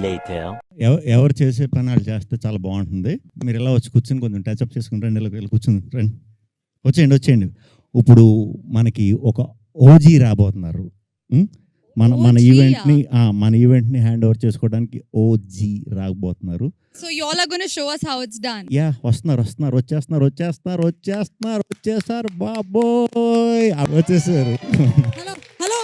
later. ఎవరు చేసే పని వాళ్ళు చేస్తే చాలా బాగుంటుంది. మీరు ఇలా వచ్చి కూర్చొని కొంచెం టచ్అప్ చేసుకుని రండి, ఇలా కూర్చొని రండి, వచ్చేయండి. ఇప్పుడు మనకి ఒక ఓజీ రాబోతున్నారు. మన ఈవెంట్ని హ్యాండ్ ఓవర్ చేసుకోవడానికి ఓజీ రాబోతున్నారు. So you all are going to show us how it's done. Yeah, వచ్చేస్తారు బాబోయ్, వచ్చేసారు. హలో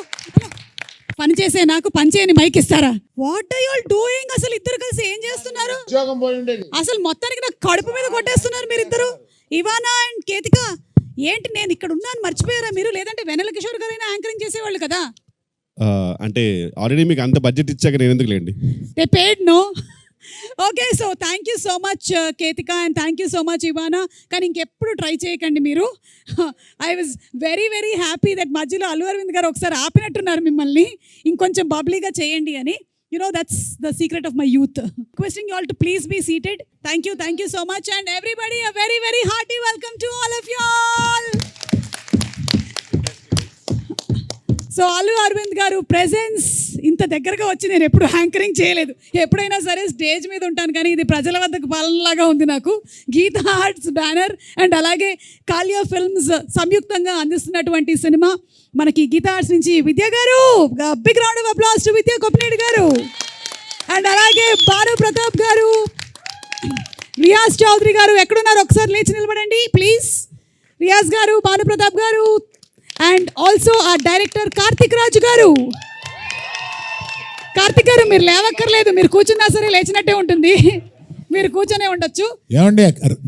పని చేసే నాకు పని చేయని మైక్ ఇస్తారా? What are you all doing? అసలు ఇద్దరు కలిసి ఏం చేస్తున్నారు? అసలు మొత్తానికి నాకు కడుపు మీద కొట్టేస్తున్నారు మీరిద్దరు. ఇవానా అండ్ కేతిక, ఏంటి నేను ఇక్కడ ఉన్నాను మర్చిపోయారా మీరు? లేదంటే వెన్నెల కిషోర్ గారైనా యాంకరింగ్ చేసేవాళ్ళు కదా. అంటే ఆల్రెడీ మీకు అంత బడ్జెట్ ఇచ్చాక నేను ఎందుకు లేండి. They paid no. Okay, so thank you so much Ketika and thank you so much Ivana. కానీ ఇంకెప్పుడు ట్రై చేయకండి మీరు. I was very very happy that మధ్యలో అల్లు అరవింద్ గారు ఒకసారి ఆపినట్టున్నారు మిమ్మల్ని, ఇంకొంచెం బబ్లీగా చేయండి అని. You know, that's the secret of my youth. Requesting you all to please be seated. Thank you so much, and everybody a very very hearty welcome to all of you all. So Allu Aravind garu presence ఇంత దగ్గరగా వచ్చి నేను ఎప్పుడు anchoring చేయలేదు. ఎప్పుడైనా సరే stage మీద ఉంటాను, కానీ ఇది ప్రజల వద్దకు పాలనలాగా ఉంది నాకు. గీతా ఆర్ట్స్ బ్యానర్ అండ్ అలాగే కాలియా ఫిల్మ్స్ సంయుక్తంగా అందిస్తున్నటువంటి సినిమా మనకి గీతా ఆర్ట్స్ నుంచి Vidya garu, big round of applause to Vidya Koppineedi garu, and అలాగే బాలు ప్రతాప్ గారు, రియాజ్ చౌదరి గారు. ఎక్కడున్నారు? ఒకసారి లేచి నిలబడండి ప్లీజ్. రియాజ్ గారు, బాలు ప్రతాప్ గారు, అండ్ ఆల్సో ఆ డైరెక్టర్ కార్తిక్ రాజు గారు. కార్తిక్ గారు మీరు లేవక్కర్లేదు, మీరు కూర్చున్నా సరే లేచినట్టే ఉంటుంది, మీరు కూర్చొనే ఉండొచ్చు. ఏమండి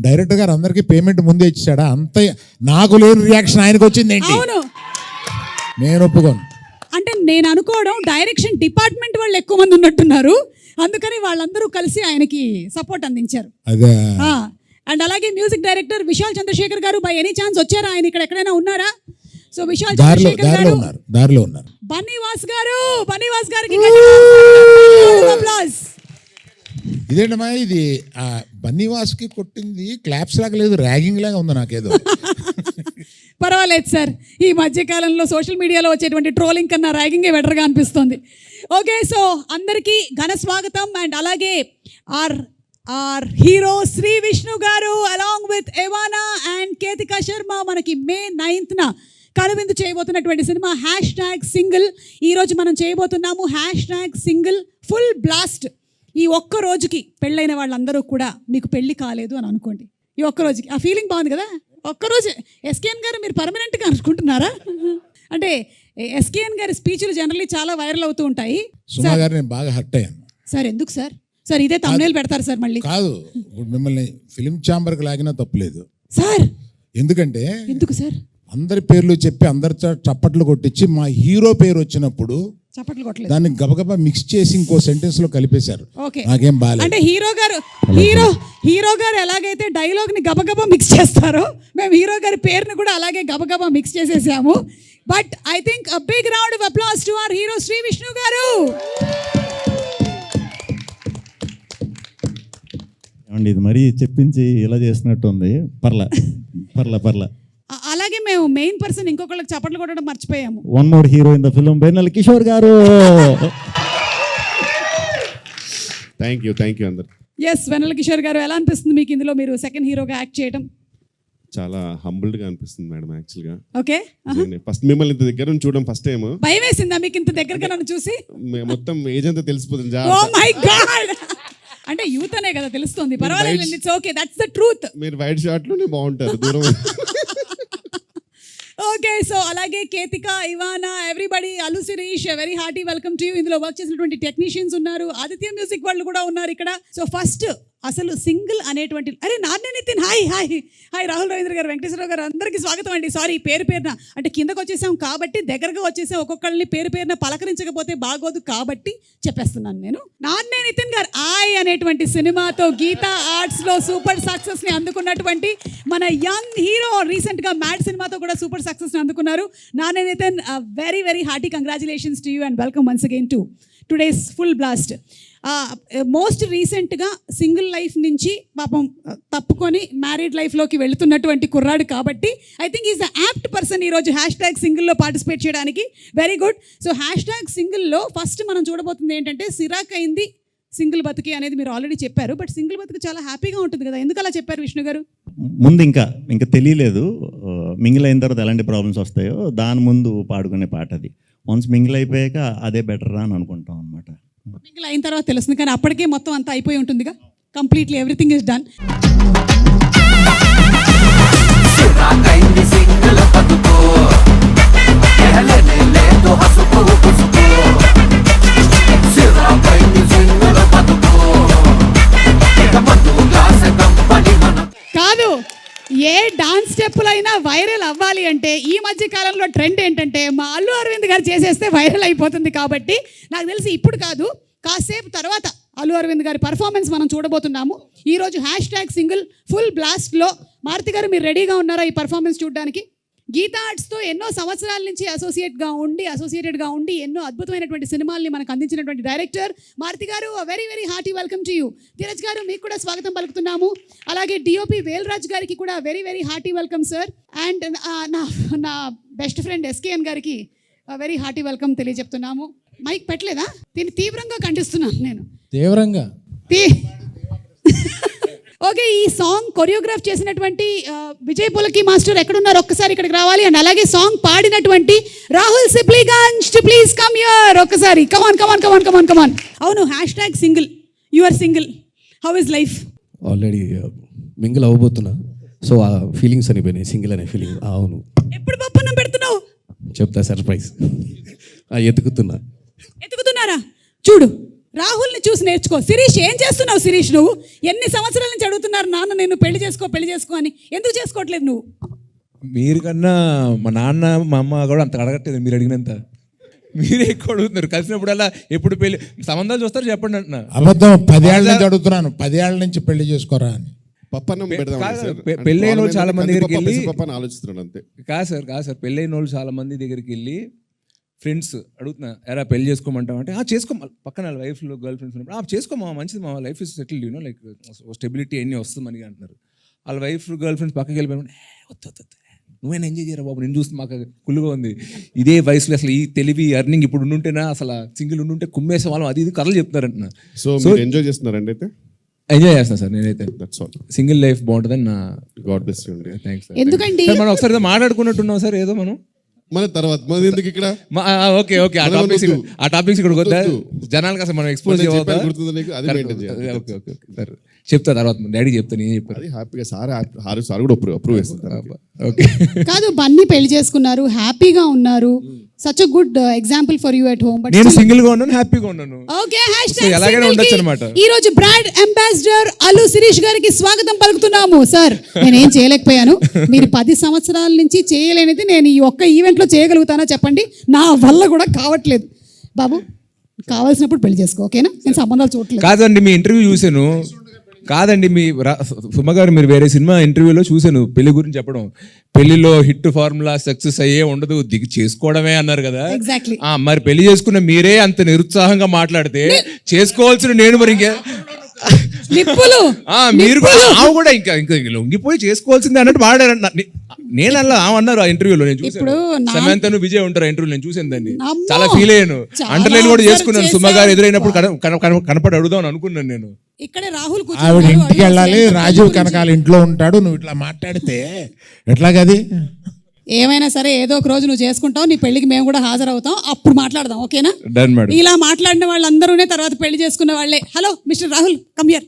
డైరెక్టర్ గారు అందరికి పేమెంట్ ముందే ఇచ్చాడా? అంత నాకు లేని రియాక్షన్ ఆయనకు వచ్చింది ఏంటి? అవును, నేను ఒప్పుకోను. అంటే నేను అనుకోవడం డైరెక్షన్ డిపార్ట్మెంట్ వాళ్ళు ఎక్కువ మంది ఉన్నట్టున్నారు, అందుకని వాళ్ళందరూ కలిసి ఆయనకి సపోర్ట్ అందించారు. అదే. అండ్ అలాగే మ్యూజిక్ డైరెక్టర్ విశాల్ చంద్రశేఖర్ గారు, బై ఎనీ ఛాన్స్ వచ్చారా? ఆయన ఇక్కడ ఎక్కడైనా ఉన్నారా? సో విశాల్ చంద్రశేఖర్ గారు, దారిలో ఉన్నారు. బన్నీవాస్ గారికి ఇదేంటమ్మా ఇది? బన్నీవాస్కి కొట్టింది క్లాప్స్ లాగా లేదు, ర్యాగింగ్ లాగా ఉంది నాకేదో. పర్వాలేదు సార్, ఈ మధ్యకాలంలో సోషల్ మీడియాలో వచ్చేటువంటి ట్రోలింగ్ కన్నా ర్యాగింగే బెటర్గా అనిపిస్తుంది. ఓకే, సో అందరికీ ఘన స్వాగతం. అండ్ అలాగే ఆర్ హీరో శ్రీ విష్ణు గారు along with Ivana and Ketika Sharma మనకి May 9th కనువిందు చేయబోతున్నటువంటి సినిమా #సింగిల్. ఈరోజు మనం చేయబోతున్నాము #సింగిల్ ఫుల్ బ్లాస్ట్. ఈ ఒక్క రోజుకి పెళ్ళైన వాళ్ళందరూ కూడా మీకు పెళ్ళి కాలేదు అని అనుకోండి. ఈ ఒక్క రోజుకి ఆ ఫీలింగ్ బాగుంది కదా. ఒక్కరోజు ఎస్కేఎన్ గారు మీరు పర్మనెంట్గా అనుకుంటున్నారా? అంటే ఎస్కేఎన్ గారి స్పీచ్లు జనరల్లీ చాలా వైరల్ అవుతూ ఉంటాయి. సుమా గారు నేను బాగా హర్ట్ అయ్యాను సార్. ఎందుకు సార్ ఇదే తమ్నేల్ పెడతారు సార్ మళ్ళీ? కాదు, ఇప్పుడు మిమ్మల్ని ఫిలిం ఛాంబర్కి లాగినా తప్పులేదు సార్. ఎందుకు సార్? అందరి పేర్లు చెప్పి అందరి చప్పట్లు కొట్టించి మా హీరో పేరు వచ్చినప్పుడు చప్పట్లు కొట్టలేదు, దాన్ని గబగబా మిక్స్ చేసి ఇంకో సెంటెన్స్ లో కలిపేశారు. నాకేం బాలేదు. అంటే హీరో గారు ఎలాగైతే డైలాగ్ ని గబగబా మిక్స్ చేస్తారో మేము హీరో గారి పేరుని కూడా అలాగే గబగబా మిక్స్ చేసేసాము. But I think a big round of applause to our hero Shri Vishnu garu. ఇది మరీ చెప్పించి ఇలా చేసినట్టు ఉంది. పర్లా. అలాగే మేము మెయిన్ పర్సన్ ఇంకొకళ్ళకి చప్పట్లు కొట్టడం మర్చిపోయాము. One more hero in the film, Vennela Kishore garu. Thank you అందరు. ఎస్, వెన్నెల కిషోర్ గారు, ఎలా అనిపిస్తుంది మీకు ఇందులో మీరు సెకండ్ హీరోగా యాక్ట్ చేయడం? చాలా హంబుల్డ్ గా అనిపిస్తుంది మేడం. యాక్చువల్గా ఓకే, ఫస్ట్ మిమ్మల్ని ఇంత దగ్గర నుంచి చూడడం ఫస్ట్ టైం. భయం వేసిందా మీకు ఇంత దగ్గరగా నన్ను చూసి? మొత్తం ఏజ్ అంతా తెలిసిపోతుంది. ఓ మై గాడ్, అంటే యూత్ అనే కదా తెలుస్తుంది. పర్వాలేదు, it's okay, that's the truth. మీరు వైట్ షార్ట్ లోనే బాగుంటారు దూరం. ఓకే, సో అలాగే Ketika, Ivana, everybody, Allu Sirish, very hearty welcome to you. ఇందులో వర్క్ చేసినటువంటి టెక్నీషియన్స్ ఉన్నారు, ఆదిత్య మ్యూజిక్ వాళ్ళు కూడా ఉన్నారు ఇక్కడ. సో ఫస్ట్ అసలు సింగిల్ అనేటువంటి నాన్నే నితిన్, హాయ్ రాహుల్ రవీంద్ర గారు, వెంకటేశ్వరరావు గారు, అందరికీ స్వాగతం అండి. సారీ పేరున అంటే కిందకు వచ్చేసాం కాబట్టి దగ్గరగా వచ్చేసాం, ఒక్కొక్కళ్ళని పేరున పలకరించకపోతే బాగోదు కాబట్టి చెప్పేస్తున్నాను నేను. నాన్నే నితిన్ గారు అనేటువంటి సినిమాతో గీతా ఆర్ట్స్ లో సూపర్ సక్సెస్ ని అందుకున్నటువంటి మన యంగ్ హీరో, రీసెంట్ గా మ్యాడ్ సినిమాతో కూడా సూపర్ సక్సెస్ ని అందుకున్నారు. నాన్నే Nithiin, very very hearty congratulations to you and welcome once again to today's full blast. Most రీసెంట్గా సింగిల్ లైఫ్ నుంచి పాపం తప్పుకొని మ్యారీడ్ లైఫ్లోకి వెళుతున్నటువంటి కుర్రాడు కాబట్టి I think is the apt person ఈరోజు #సింగిల్లో పార్టిసిపేట్ చేయడానికి. Very good. సో #సింగిల్లో ఫస్ట్ మనం చూడబోతుంది ఏంటంటే సిరాక్ అయింది సింగిల్ బతుకి అనేది మీరు ఆల్రెడీ చెప్పారు. బట్ సింగిల్ బతుకు చాలా హ్యాపీగా ఉంటుంది కదా, ఎందుకు అలా చెప్పారు విష్ణు గారు? ముందు ఇంకా తెలియలేదు మింగిల్ అయిన తర్వాత ఎలాంటి ప్రాబ్లమ్స్ వస్తాయో దాని ముందు పాడుకునే పాట అది. వన్స్ మింగిల్ అయిపోయాక అదే బెటర్ అని అనుకుంటాం అనమాట. మింగిల్ అయిన తర్వాత తెలుస్తుంది, కానీ అప్పటికే మొత్తం అంతా అయిపోయి ఉంటుందిగా, కంప్లీట్లీ ఎవ్రీథింగ్ ఇస్ డన్. కాదు, ఏ డాన్స్ స్టెప్పులైనా వైరల్ అవ్వాలి అంటే ఈ మధ్య కాలంలో ట్రెండ్ ఏంటంటే మా అల్లు అరవింద్ గారు చేసేస్తే వైరల్ అయిపోతుంది. కాబట్టి నాకు తెలిసి ఇప్పుడు కాదు, కాసేపు తర్వాత అల్లు అరవింద్ గారి పర్ఫార్మెన్స్ మనం చూడబోతున్నాము. ఈరోజు #సింగిల్ ఫుల్ బ్లాస్ట్లో మారుతి గారు మీరు రెడీగా ఉన్నారా ఈ పర్ఫార్మెన్స్ చూడడానికి? గీతా ఆర్ట్స్తో ఎన్నో సంవత్సరాల నుంచి అసోసియేటెడ్గా ఉండి ఎన్నో అద్భుతమైనటువంటి సినిమాల్ని మనకు అందించినటువంటి డైరెక్టర్ మారుతి గారు, very very hearty welcome to you. Dheeraj గారు మీకు కూడా స్వాగతం పలుకుతున్నాము. అలాగే డిఓపి వేల్రాజ్ గారికి కూడా very very hearty welcome sir. And నా బెస్ట్ ఫ్రెండ్ ఎస్కేఎన్ గారికి వెరీ హార్టీ వెల్కమ్ తెలియజెప్తున్నాము. మైక్ పెట్టలేదా? దీన్ని తీవ్రంగా ఖండిస్తున్నాను నేను. తీవ్రంగా ఓకే, ఈ సాంగ్ కొరియోగ్రాఫ్ చేసినటువంటి విజయ్ పులకి మాస్టర్ ఎక్కడున్నారు ఒక్కసారి ఇక్కడికి రావాలి. అండ్ అలాగే సాంగ్ పాడినటువంటి Rahul Sipligunj to please come here ఒక్కసారి. కమాన్. అవును, #single you are single, how is life? Already mingle అవ్వబోతున్నా, సో ఆ ఫీలింగ్స్ అనిపోయినాయి, సింగిల్ అనే ఫీలింగ్. అవును, ఎప్పుడు పప్పన్నం పెడుతున్నావు? చెప్తా, సర్ప్రైజ్. ఎత్తుకుతున్నారా? చూడు, రాహుల్ని చూసి నేర్చుకో. శిరీష్, ఏం చేస్తున్నావు శిరీష్? నువ్వు ఎన్ని సంవత్సరాల నుంచి అడుగుతున్నారు నాన్న నేను పెళ్లి చేసుకో అని, ఎందుకు చేసుకోవట్లేదు నువ్వు? మీరు కన్నా మా నాన్న మా అమ్మ కూడా అంత అడగట్లేదు మీరు అడిగినంత. మీరే ఎక్కువ అడుగుతున్నారు. కలిసినప్పుడల్లా ఎప్పుడు పెళ్లి సంబంధాలు చూస్తారు చెప్పండి అంటున్నా. అబద్ధం, 10 ఏళ్ళ నుంచి అడుగుతున్నాను, 10 ఏళ్ళ నుంచి పెళ్లి చేసుకోరా అని. పప్పన్నం పెడదాం పెళ్ళైన వాళ్ళు చాలా మంది దగ్గరికి వెళ్ళి ఆలోచిస్తున్నాడు అంతే. కాదు సార్ పెళ్ళైన వాళ్ళు చాలా మంది దగ్గరికి వెళ్ళి ఫ్రెండ్స్ అడుగుతున్నా, ఎరా పెళ్లి చేసుకోమంటావు అంటే చేసుకో, పక్కన వైఫ్లో గర్ల్ ఫ్రెండ్స్ ఉన్నప్పుడు చేసుకోమా, మంచిది మా life is settled, you know like stability అన్నీ వస్తుంది మనకి అంటున్నారు. వాళ్ళ వైఫ్ గర్ల్ ఫ్రెండ్స్ పక్కకి వెళ్ళిపోయిన వద్దు నువ్వేనా ఎంజాయ్ చేయరా బాబు, నేను చూస్తే మాకు కుళ్ళుగా ఉంది. ఇదే వయసులో అసలు ఈ తెలివి అర్నింగ్ ఇప్పుడు ఉండుంటేనా, అసలు సింగిల్ ఉండుంటే కుమ్మేసే వాళ్ళం, అది ఇది కథలు చెప్తున్నారు అంటున్నా. సో ఎంజాయ్ చేస్తున్నారండి అయితే? ఎంజాయ్ చేస్తాను సార్ నేనైతే. సింగిల్ లైఫ్ బాగుంటుందని నా God bless you. Thanks sir. ఎందుకండి మనం ఒకసారి మాట్లాడుకున్నట్టున్నాం సార్ ఏదో మనం మన తర్వాత ఎందుకు ఇక్కడ. ఓకే ఆ టాపిక్స్ ఇక్కడ వద్దా, జనాలకు అసలు మనం ఎక్స్పోజ్ సార్. చెప్తా తర్వాత డాడీ చెప్తాను, ఏం చెప్పారు అది హ్యాపీగా సార్ కూడా అప్రూవ్ చేస్తారు. ఓకే కాదు, బన్నీ పెళ్లి చేసుకున్నారు, హ్యాపీగా ఉన్నారు. Such a good example for you at home. But నేను సింగిల్ గా ఉన్నాను, హ్యాపీగా ఉన్నాను. ఓకే, ఎలాగైనా ఉండొచ్చు అన్నమాట. ఈ రోజు బ్రాండ్ అంబాసిడర్ అల్లు శిరీష్ గారికి స్వాగతం పలుకుతున్నాము. సార్, నేనేం చేయలేకపోయాను, మీరు 10 సంవత్సరాల నుంచి చేయలేనిది నేను ఈ ఒక్క ఈవెంట్ లో చేయగలుగుతానా చెప్పండి? నా వల్ల కూడా కావట్లేదు. బాబు, కావాల్సినప్పుడు పెళ్లి చేసుకో, ఓకేనా? నేను సంబంధాలు చూడట్లేదు. కాదండి, మీ ఇంటర్వ్యూ చూశాను. కాదండి, మీ సుమ గారు మీరు వేరే సినిమా ఇంటర్వ్యూలో చూశాను పెళ్లి గురించి చెప్పడం. పెళ్లిలో హిట్ ఫార్ములా సక్సెస్ అయ్యే ఉండదు, దిగి చేసుకోవడమే అన్నారు కదా. ఎగ్జాక్ట్లీ. మరి పెళ్లి చేసుకున్న మీరే అంత నిరుత్సాహంగా మాట్లాడితే చేసుకోవాల్సిన నేను మరి ఇంకా మీరు కూడా ఇంకా లొంగిపోయి చేసుకోవాల్సిందే అన్నట్టు మాట్లాడారు. నేను అలా అన్నారు ఆ ఇంటర్వ్యూలో, నేను చూసాను. సమంతను విజయ్ ఉంటారు ఇంటర్వ్యూ, నేను చూసాను దాన్ని, చాలా ఫీల్ అయ్యాను. అండర్లైన్ కూడా చేసుకున్నాను. సుమ గారు ఎదురైనప్పుడు కనపడి అడుగుదాం అనుకున్నాను నేను. ఇక్కడే రాహుల్ ఆవిడ ఇంటికి వెళ్ళాలి, రాజీవ్ కనకాల ఇంట్లో ఉంటాడు, నువ్వు ఇట్లా మాట్లాడితే ఎట్లాగది? ఏమైనా సరే ఏదో ఒక రోజు నువ్వు చేసుకుంటావు, నీ పెళ్లికి మేము కూడా హాజరవుతాం, అప్పుడు మాట్లాడదాం, ఓకేనా? Done madam. ఇలా మాట్లాడిన వాళ్ళందరూనే తర్వాత పెళ్లి చేసుకున్న వాళ్ళే. Hello mister Rahul, come here.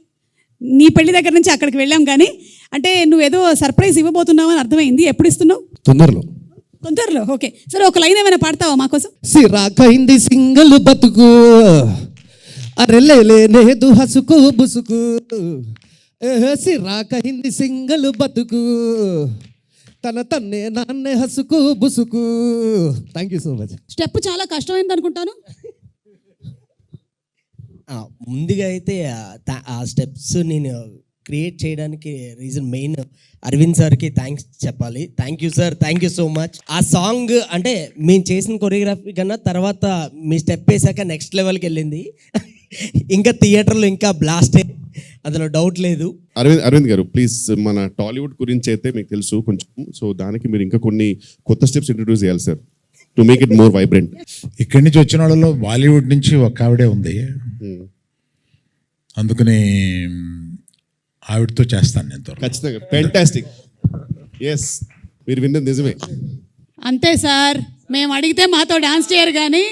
నీ పెళ్లి దగ్గర నుంచి అక్కడికి వెళ్ళాం, కానీ అంటే నువ్వేదో సర్ప్రైజ్ ఇవ్వబోతున్నావు అని అర్థమైంది. ఎప్పుడు ఇస్తున్నావు? తొందరలో. ఓకే, సరే ఒక లైన్ ఏమైనా పాడతావా మాకోసం? సిరాకైంది సింగిల్ బతుకు, అరెలేదు హసుకు బుసుకు, సిరాకైంది సింగిల్ బతుకు, తన్నే నాన్నే హసుకు బుసుకు. Thank you so much. Step చాలా కష్టమైంది అనుకుంటాను. ముందుగా అయితే ఆ స్టెప్స్ నేను క్రియేట్ చేయడానికి రీజన్ మెయిన్ అరవింద్ సార్కి థ్యాంక్స్ చెప్పాలి. Thank you sir, thank you so much. ఆ సాంగ్ అంటే మేము చేసిన కొరియోగ్రఫీ కన్నా తర్వాత మీ స్టెప్ వేసాక నెక్స్ట్ లెవెల్కి వెళ్ళింది. ఇంకా థియేటర్లో ఇంకా బ్లాస్ట్, అందులో డౌట్ లేదు. అరవింద్ గారు ప్లీజ్, మన టాలీవుడ్ గురించి అయితే మీకు తెలుసు కొంచెం, సో దానికి మీరు ఇంకా కొన్ని కొత్త స్టెప్స్ ఇంట్రడ్యూస్ చేయాలి sir, to make it more vibrant. ఇక్కడి నుంచి వచ్చిన వాళ్ళలో బాలీవుడ్ నుంచి ఒక ఆవిడే ఉంది, అందుకని ఆవిడతో చేస్తాను నేను త్వరలో. ఖచ్చితంగా ఫెంటాస్టిక్. ఎస్, మీరు విన్నది నిజమే. అంతే సార్, మేము అడిగితే మాతో డాన్స్ చేయరు కానీ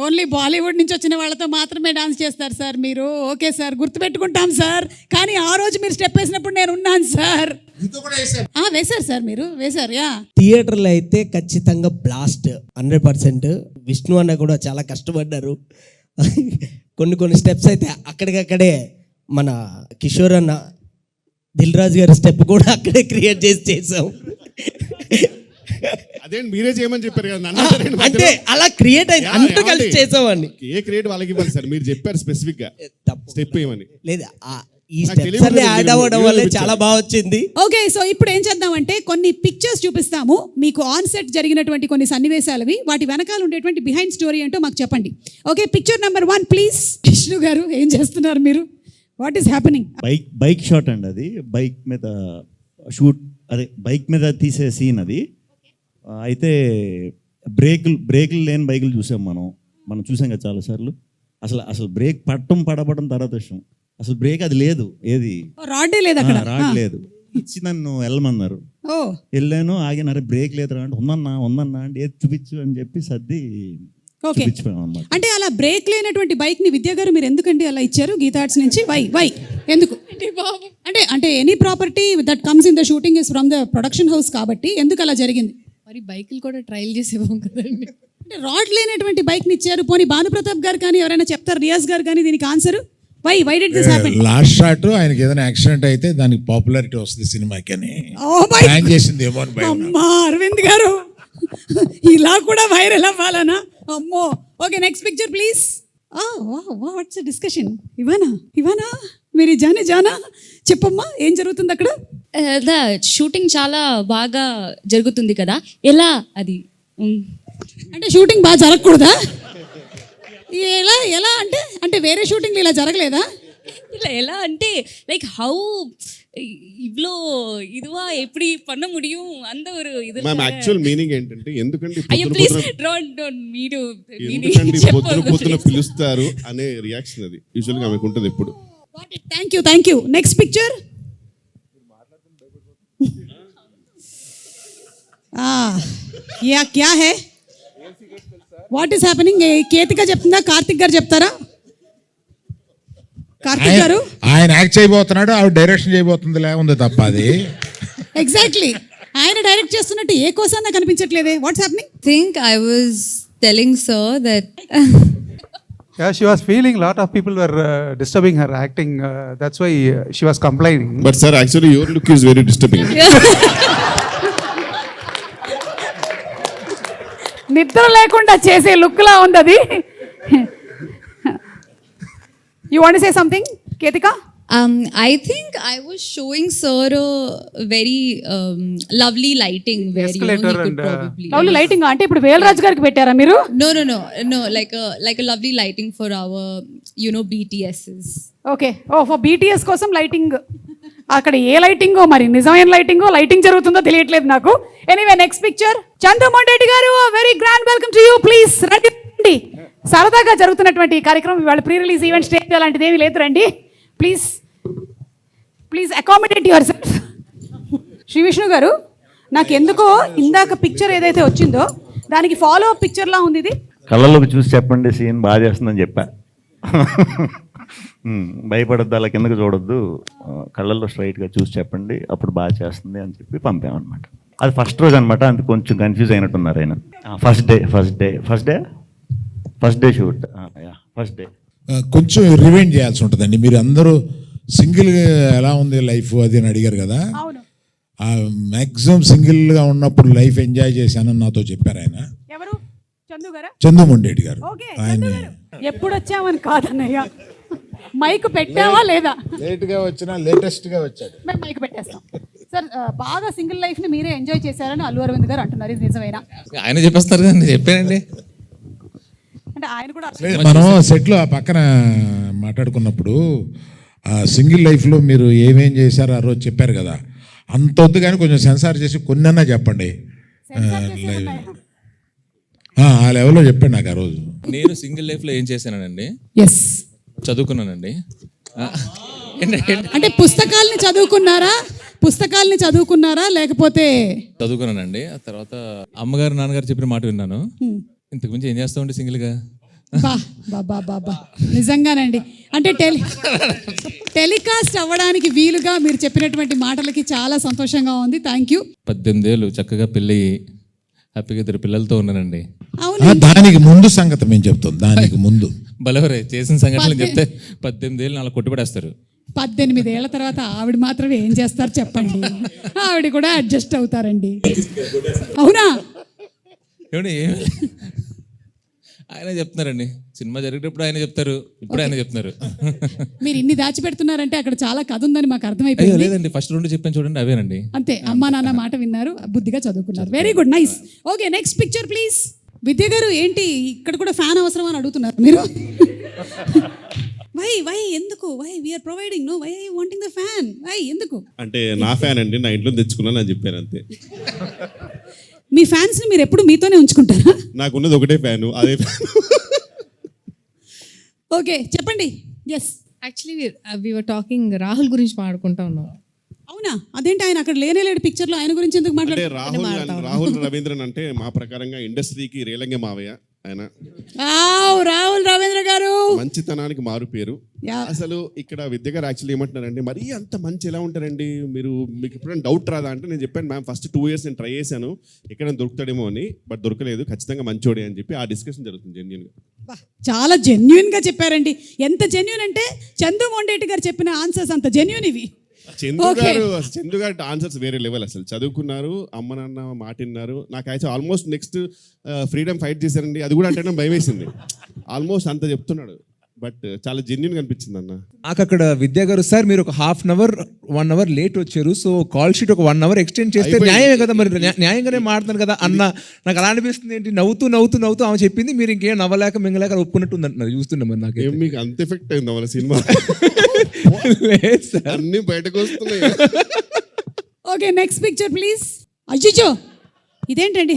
ఓన్లీ బాలీవుడ్ నుంచి వచ్చిన వాళ్ళతో మాత్రమే డాన్స్ చేస్తారు సార్ మీరు. ఓకే సార్, గుర్తుపెట్టుకుంటాం సార్. కానీ ఆ రోజు మీరు స్టెప్ వేసినప్పుడు నేను ఉన్నాను సార్. వేశారు సార్, మీరు వేశారు. యా, థియేటర్లో అయితే ఖచ్చితంగా బ్లాస్ట్ 100%. విష్ణు అన్న కూడా చాలా కష్టపడ్డారు. కొన్ని స్టెప్స్ అయితే అక్కడికక్కడే మన కిషోర్ అన్న, దిల్ రాజు గారి స్టెప్ కూడా అక్కడే క్రియేట్ చేసాం. అదేంటి మీరే చేయమని చెప్పారు కదా, నన్ను అంటారేంటి మధ్యలో? అంటే అలా క్రియేట్ అయింది, అందరూ కలిసి చేసామండి. ఏ క్రియేట్ వాళ్ళకి ఇవ్వాలి సార్, మీరు చెప్పారు స్పెసిఫిక్ గా స్టెప్ వేయమని. లేదు, ఈ నాకు స్టెప్స్ తెలియదు, అన్ని యాడ్ మీరు అవ్వడం వల్ల చూపించారు. చాలా బాగా వచ్చింది. ఓకే. సో ఇప్పుడు ఏం చేద్దామంటే కొన్ని పిక్చర్స్ చూపిస్తాము మీకు, ఆన్ సెట్ జరిగినటువంటి కొన్ని సన్నివేశాలవి, వాటి వెనకాల ఉండేటువంటి బిహైండ్ స్టోరీ ఏంటో మాకు చెప్పండి. Okay, picture number 1 please. Vishnu గారు ఏం చేస్తున్నారు మీరు? What is happening? Bike shot అండి అది. బైక్ మీద షూట్, అదే బైక్ మీద తీసే సీన్ అది. అయితే బ్రేకులు లేని బైకులు చూసాం మనం చూసాం కదా చాలాసార్లు. అసలు బ్రేక్ పడబడడం తర్వాత విషయం. అసలు బ్రేక్ అది లేదు, ఏది రాడే లేదు అక్కడ, రాడ్ లేదు. ఇచ్చి నన్ను వెళ్ళమన్నారు, వెళ్ళాను, ఆగిన. అరే బ్రేక్ లేదురా అంటే ఉందన్నా అంటే ఏది చూపించు అని చెప్పి సర్ది ఓకే. చూపించిపోయాం అన్నమాట. అంటే అలా బ్రేక్ లేనటువంటి బైక్ ని విద్యా గారు మీరు ఎందుకండి అలా ఇచ్చారు గీతా ఆర్ట్స్ నుంచి? వై ఎందుకు? అంటే any property that comes in the shooting is from the production house కాబట్టి ఎందుకు అలా జరిగింది? మరి బైకులు కూడా ట్రయల్ చేసేవాం కదండి. అంటే రాడ్ లేనటువంటి బైక్ ని ఇచ్చారు. పోనీ భానుప్రతాప్ గారు కానీ ఎవరైనా చెప్తారు, రియాజ్ గారు కానీ దీనికి answer? Why did this happen? Last shot ఆయనకి ఏదైనా యాక్సిడెంట్ అయితే దానికి పాపులారిటీ వస్తుంది సినిమాకి అని ప్లాన్ చేసింది ఏమో అని భయం. అమ్మా అరవింద్ గారు, ఇలా కూడా వైరల్ అవ్వాలనా? అమ్మో. Okay, next picture please. What's discussion? Ivana మీరు జానా చెప్పమ్మా, ఏం జరుగుతుంది అక్కడ? షూటింగ్ చాలా బాగా జరుగుతుంది కదా, ఎలా అది? అంటే షూటింగ్ బాగా జరగకూడదా? ఎలా అంటే వేరే షూటింగ్లు ఇలా జరగలేదా? இல்லை ఎలా అంటే லைக் ஹவு இவ்ளோ இதுவா எப்படி பண்ண முடியும் அந்த ஒரு இது. మ్యామ్ యాక్చువల్ మీనింగ్ ఏంటంటే ఎందుకంటే అయ్యో ప్లీజ్ డోంట్ మీరు ఎందుకంటే పొద్దున పిలుస్తారు అనే రియాక్షన్ అది యూజువల్గా ఆమెకు ఉంటుంది ఎప్పుడు. Thank you. Next picture. క్యా హై? What is happening? కేతిక చెప్తుందా, కార్తిక్ గారు చెప్తారా? కార్తిక్ గారు ఆయన యాక్ట్ చేయబోతున్నాడు, ఆవిడ డైరెక్షన్ చేయబోతుంది, ఉంది తప్ప అది. ఎగ్జాక్ట్లీ, ఆయన డైరెక్ట్ చేస్తున్నట్టు ఏ కోసం నాకు కనిపించట్లేదే. What's happening? think I was telling sir that Yeah, she was feeling a lot of people were disturbing her acting. That's why she was complaining. But sir actually your look is very disturbing. నిద్ర లేకుండా చేసే look లా ఉంది అది. You want to say something Ketika? I think I was showing sir a very lovely lighting where you know, he Escalator could and, probably lovely lighting అంటే ఇప్పుడు వేలరాజు గారికి పెట్టారా మీరు? no like a lovely lighting for our you know BTSs. Okay. For BTS కోసం lighting. అక్కడ ఏ లైటింగో, మరి నిజమైన లైటింగ్ జరుగుతుందో తెలియట్లేదు నాకు. Anyway next picture. Chandoo Mondeti garu, very grand welcome to you. Please రండి. సరదాగా జరుగుతున్నటువంటి ఈ కార్యక్రమం ఇవాళ ప్రీ రిలీజ్ ఈవెంట్, స్టేజ్ అలాంటిది ఏమీ లేదు, రండి please accommodate yourself. Shri Vishnu garu, నాకు ఎందుకో ఇందాక పిక్చర్ ఏదైతే వచ్చిందో దానికి ఫాలో అప్ పిక్చర్ లా ఉంది ఇది. కళ్ళలోకి చూసి చెప్పండి, సీన్ బాగా చేస్తుందని చెప్పా. భయపడద్దు, అలా కిందకి చూడొద్దు, కళ్ళల్లో స్ట్రైట్గా చూసి చెప్పండి, అప్పుడు బాగా చేస్తుంది అని చెప్పి పంపామన్నమాట. అది ఫస్ట్ రోజు అనమాట, అంత కొంచెం కన్ఫ్యూజ్ అయినట్టున్నారు ఆయన. First day shoot, first day కొంచెం రివైండ్ చేయాల్సి ఉంటుందండి. మీరు అందరూ సింగిల్ ఎలా ఉంది లైఫ్ అది అని అడిగారు కదా. మ్యాక్సిమం సింగిల్గా ఉన్నప్పుడు లైఫ్ ఎంజాయ్ చేశానని నాతో చెప్పారు ఆయన. ఎవరు? చందు గారా? చందు మొండేటి గారు. ఆయన ఎప్పుడు వచ్చామని కాదన్నయ్య, మైక్ పెట్టావా లేదా? లేట్గా వచ్చినా లేటెస్ట్గా వచ్చాడు. మేము మైక్ పెట్టేస్తాం సార్. బాగా సింగిల్ లైఫ్ ని మీరే ఎంజాయ్ చేశారని అల్లు అరవింద్ గారు అంటున్నారు, ఇది నిజమేనా? ఆయన చెప్పేస్తారు కదా, నేను చెప్పానండి. అంటే ఆయన కూడా మనం సెట్లో ఆ పక్కన మాట్లాడుకున్నప్పుడు సింగిల్ లైఫ్లో మీరు ఏమేం చేశారో ఆ రోజు చెప్పారు కదా, అంత వద్దు కానీ కొంచెం సెన్సార్ చేసి కొన్నన్నా చెప్పండి. ఆ లెవెల్లో చెప్పండి నాకు ఆ రోజు. నేను సింగిల్ లైఫ్లో ఏం చేశానండి, చదువుకున్నానండి. అంటే పుస్తకాల్ని చదువుకున్నారా లేకపోతే చదువుకున్నానండి. ఆ తర్వాత అమ్మగారు నాన్నగారు చెప్పిన మాట విన్నాను. ఇంతకు మించి ఏం చేస్తామండి సింగిల్గా. బాబా నిజంగానండి. అంటే టెలికాస్ట్ అవ్వడానికి వీలుగా మీరు చెప్పినటువంటి మాటలకి చాలా సంతోషంగా ఉంది. Thank you. 18 ఏళ్ళు చక్కగా పెళ్ళి హ్యాపీగా 2 పిల్లలతో ఉన్నానండి. దానికి ముందు సంగతి మేము చెప్తాం. దానికి ముందు బలవరే చేసిన సంఘటనలు చెప్తే 18 ఏళ్ళు నాలుగు కొట్టుబడేస్తారు. 18 ఏళ్ల తర్వాత ఆవిడ మాత్రం ఏం చేస్తారు చెప్పండి. ఆవిడ కూడా అడ్జస్ట్ అవుతారండి. అవునా? ఏమండి ఆయన చెప్తున్నారండి. సినిమా జరిగేటప్పుడు ఆయన చెప్తారు, ఇప్పుడు ఆయన చెప్తున్నారు. మీరు ఇన్ని దాచిపెడుతున్నారంటే అక్కడ చాలా కథ ఉందని మాకు అర్థమైపోయింది. లేదండి, ఫస్ట్ 2 చెప్పాను చూడండి, అవేనండి. అంతే, అమ్మా నాన్న మాట విన్నారు, బుద్ధిగా చదువుకున్నారు. Very good, nice. Okay, next picture please. Vidya garu, ఏంటి ఇక్కడ కూడా ఫ్యాన్ అవసరం అని అడుగుతున్నారు మీరు? వై ఎందుకు? Why we are providing, no why I wanting the fan? Why ఎందుకు? అంటే నా ఫ్యాన్ అండి, నా ఇంట్లో తెచ్చుకున్నాను అని చెప్పాను అంతే. మీ ఫ్యాన్స్ ని మీరు ఎప్పుడు మీతోనే ఉంచుకుంటారా? నాకున్నది ఒకటే ఫ్యాన్, అదే ఫ్యాన్. ఓకే, చెప్పండి. Yes, actually we were talking Rahul గురించి మాట్లాడుకుంటా ఉన్నాం. అవునా? అదేంటి ఆయన అక్కడ లేనేలేడు పిక్చర్ లో, ఆయన గురించి ఎందుకు అంటే మాట్లాడారు? రాహుల్ రవీంద్రన్ అంటే మా ప్రకారంగా ఇండస్ట్రీకి రేలంగే మావయ్య ఆయన. రాహుల్ రవీంద్ర గారు మంచితనానికి మారు పేరు. అసలు ఇక్కడ విద్య గారు యాక్చువల్లీ ఏమంటున్నారండి, మరీ అంత మంచి ఎలా ఉంటారండి మీరు, మీకు ఎప్పుడైనా డౌట్ రాదా అంటే, నేను చెప్పాను మ్యామ్ ఫస్ట్ 2 years నేను ట్రై చేశాను ఎక్కడ దొరుకుతాడేమో అని, బట్ దొరకలేదు, ఖచ్చితంగా మంచోడే అని చెప్పి ఆ డిస్కషన్ జరుగుతుంది జెన్యూన్గా. చాలా జెన్యున్ గా చెప్పారండి. ఎంత జెన్యున్ అంటే చందు మొండేటి గారు చెప్పిన ఆన్సర్స్ అంత జెన్యున్ ఇవి. చందు గారు ఆన్సర్స్ వేరే లెవెల్. అసలు చదువుకున్నారు, అమ్మ నాన్న మాట విన్నారు. నాకు actual almost next freedom fight చేశారండి, అది కూడా అంటే భయం వేసింది. ఆల్మోస్ట్ అంత చెప్తున్నాడు, బట్ చాలా జెన్యున్ గా అనిపించింది అన్న. నాకు అక్కడ విద్యా గారు, సార్ మీరు ఒక 1/2 hour 1 hour లేట్ వచ్చారు, సో కాల్ షీట్ ఒక 1 hour ఎక్స్టెండ్ చేస్తే న్యాయమే కదా, మరి న్యాయంగానే మాట్లాడుతాను కదా అన్న. నాకు అలా అనిపిస్తుంది. ఏంటి నవ్వుతూ ఆమె చెప్పింది, మీరు ఇంకేం నవ్వలేక మింగలేక ఒప్పుకున్నట్టు అంటున్నారు. చూస్తున్నా మరి నాకు మీకు అంత ఎఫెక్ట్ అయింది వాళ్ళ సినిమా. అన్ని బయటకు వస్తున్నాయి. Okay, next picture please. అయ్యో, ఇదేంటండి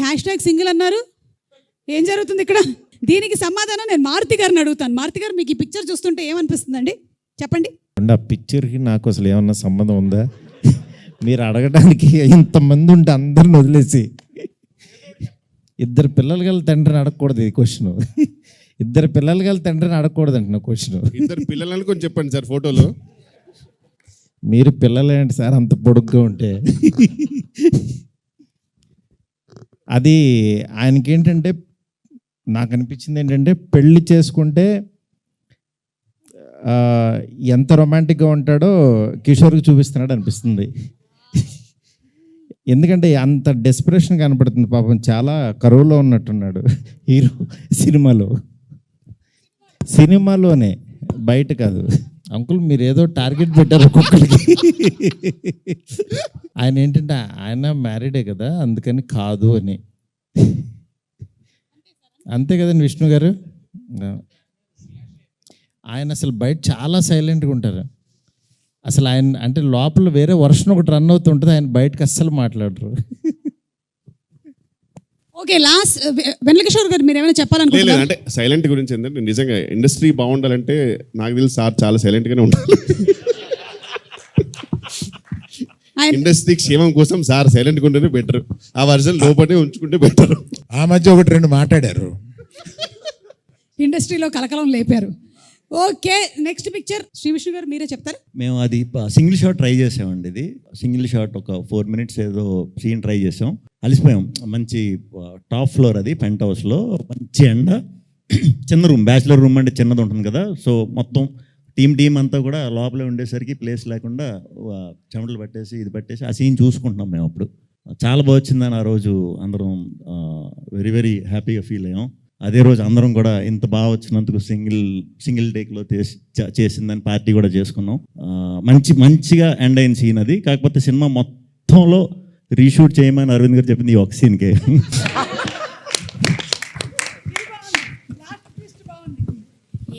#సింగిల్ అన్నారు? ఏం జరుగుతుంది ఇక్కడ? దీనికి సమాధానం నేను మారుతి గారిని అడుగుతాను. మారుతి గారు, మీకు ఈ పిక్చర్ చూస్తుంటే ఏమనిపిస్తుందండి చెప్పండి. ఆ పిక్చర్కి నాకు అసలు ఏమన్నా సంబంధం ఉందా? మీరు అడగడానికి ఇంతమంది ఉంటే అందరిని వదిలేసి 2 పిల్లలు గల తండ్రిని అడగకూడదు ఈ క్వశ్చన్. 2 పిల్లలు గల తండ్రిని అడగకూడదు అంటున్నా క్వశ్చన్. 2 పిల్లలు అనుకొని చెప్పండి సార్ ఫోటోలో. మీరు పిల్లలేంటి సార్ అంత పొడుగ్గా ఉంటే? అది ఆయనకేంటంటే, నాకు అనిపించింది ఏంటంటే, పెళ్లి చేసుకుంటే ఎంత రొమాంటిక్గా ఉంటాడో కిషోర్కి చూపిస్తున్నాడు అనిపిస్తుంది. ఎందుకంటే అంత డెస్పిరేషన్ కనపడుతుంది. పాపం చాలా కరువులో ఉన్నట్టున్నాడు హీరో సినిమాలోనే, బయట కాదు. అంకుల్ మీరు ఏదో టార్గెట్ పెట్టారు ఒక్కొక్కరికి. ఆయన ఏంటంటే ఆయన మ్యారీడే కదా, అందుకని కాదు అని. అంతే కదండి విష్ణు గారు? ఆయన అసలు బయట చాలా సైలెంట్గా ఉంటారు. అసలు ఆయన అంటే లోపల వేరే వర్షన్ ఒకటి రన్ అవుతుంటుంది, ఆయన బయటకు అస్సలు మాట్లాడరు. ఓకే, లాస్ట్ వెంకటేశ్వర గారు మీరు ఏమైనా చెప్పాలనుకుంటున్నారా? అంటే సైలెంట్ గురించి ఏంటంటే, నిజంగా ఇండస్ట్రీ బాగుండాలంటే నాకు తెలిసి సార్ చాలా సైలెంట్గానే ఉండాలి. ఇండస్ట్రీ క్షేమం కోసం సార్ సైలెంట్గా ఉంటేనే బెటర్. ఆ వర్జన్ లోపలే ఉంచుకుంటే బెటర్. ఆ మధ్య 1-2 మాట్లాడారు, ఇండస్ట్రీలో కలకలం లేపారు. Okay, next picture Sree Vishnu garu మీరే చెప్తారు. మేము అది సింగిల్ షాట్ ట్రై చేసామండి. ఇది సింగిల్ షాట్ ఒక 4 minutes ఏదో సీన్ ట్రై చేసాం, అలిసిపోయాం. మంచి టాప్ ఫ్లోర్, అది పెంట్ హౌస్లో, మంచి ఎండ, చిన్న రూమ్, బ్యాచిలర్ రూమ్ అంటే చిన్నది ఉంటుంది కదా. సో మొత్తం టీం అంతా కూడా లోపలే ఉండేసరికి ప్లేస్ లేకుండా చెమటలు పట్టేసి ఇది పట్టేసి ఆ సీన్ చూసుకుంటున్నాం మేము. అప్పుడు చాలా బాగా వచ్చిందని ఆ రోజు అందరం వెరీ వెరీ హ్యాపీగా ఫీల్ అయ్యాం. అదే రోజు అందరం కూడా ఇంత బాగా వచ్చినందుకు సింగిల్ టేక్లో చేసిందని పార్టీ కూడా చేసుకున్నాం. మంచిగా ఎండ్ అయిన సీన్ అది. కాకపోతే సినిమా మొత్తంలో రీషూట్ చేయమని అరవింద్ గారు చెప్పింది ఈ ఒక సీన్కే.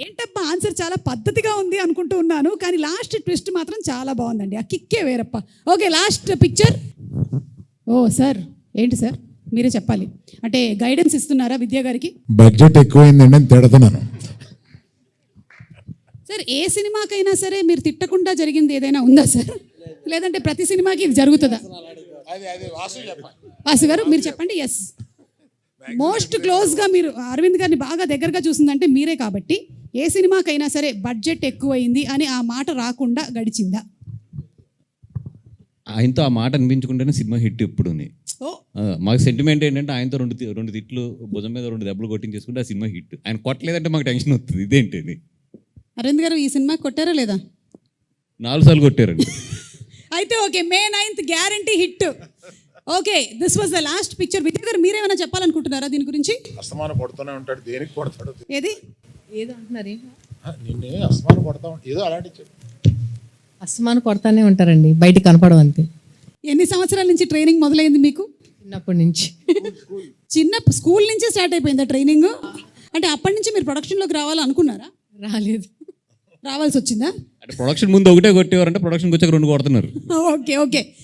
ఏంటప్పా ఆన్సర్ చాలా పద్ధతిగా ఉంది అనుకుంటూ ఉన్నాను, కానీ లాస్ట్ ట్విస్ట్ మాత్రం చాలా బాగుందండి. ఆ కిక్కే వేరప్ప. Okay, last picture. ఓ సార్, ఏంటి సార్ మీరే చెప్పాలి. అంటే గైడెన్స్ ఇస్తున్నారా విద్యా గారికి? బడ్జెట్ ఎక్కువైందండి అని తిడుతున్నాను. సార్ ఏ సినిమాకైనా సరే మీరు తిట్టకుండా జరిగింది ఏదైనా ఉందా సార్? లేదంటే ప్రతి సినిమాకి ఇది జరుగుతుందా? వాసు గారు మీరు చెప్పండి. ఎస్, మోస్ట్ క్లోజ్గా మీరు అరవింద్ గారిని బాగా దగ్గరగా చూసిందంటే మీరే కాబట్టి ఏ సినిమాకైనా సరే బడ్జెట్ ఎక్కువైంది అని ఆ మాట రాకుండా గడిచిందా? ఆయనతో ఆ మాట అనిపించుకుంటేనే సినిమా హిట్ ఎప్పుడుని. ఓ మాకు సెంటిమెంట్ ఏంటంటే ఆయనతో రెండు తిట్లు భుజం మీద 2 దెబ్బలు కొట్టించేసుకుంటే ఆ సినిమా హిట్. ఆయన కొట్టలేదంటే మాకు టెన్షన్ వస్తుంది. ఇదేంటి ఇది? అరవింద్ గారు ఈ సినిమా కొట్టారా లేదా? 4 సార్లు కొట్టారండి. అయితే okay, May 9th guarantee hit. Okay, this was the last picture. Vijay గారు మీరేమైనా చెప్పాలనుకుంటున్నారా దీని గురించి? అస్తమానం కొడుతూనే ఉంటాడు, దేనికి కొడతాడు? ఏది ఏదో అంటున్నారు, నిన్నే అస్తమానం కొడతా ఏదో అలాంటి చెప్పు. అస్తమాను కొడతానే ఉంటారండి, బయట కనపడం అంతే. ఎన్ని సంవత్సరాల నుంచి ట్రైనింగ్ మొదలైంది మీకు? చిన్నప్పటి నుంచి. చిన్న స్కూల్ నుంచే స్టార్ట్ అయిపోయిందా ట్రైనింగ్? అంటే అప్పటి నుంచి మీరు ప్రొడక్షన్లోకి రావాలనుకున్నారా? రాలేదు. రావాల్సి వచ్చిందా? అంటే ప్రొడక్షన్ ముందు ఒకటే కొట్టేవారంటే ప్రొడక్షన్కి వచ్చాక 2 కొడుతున్నారు. Okay okay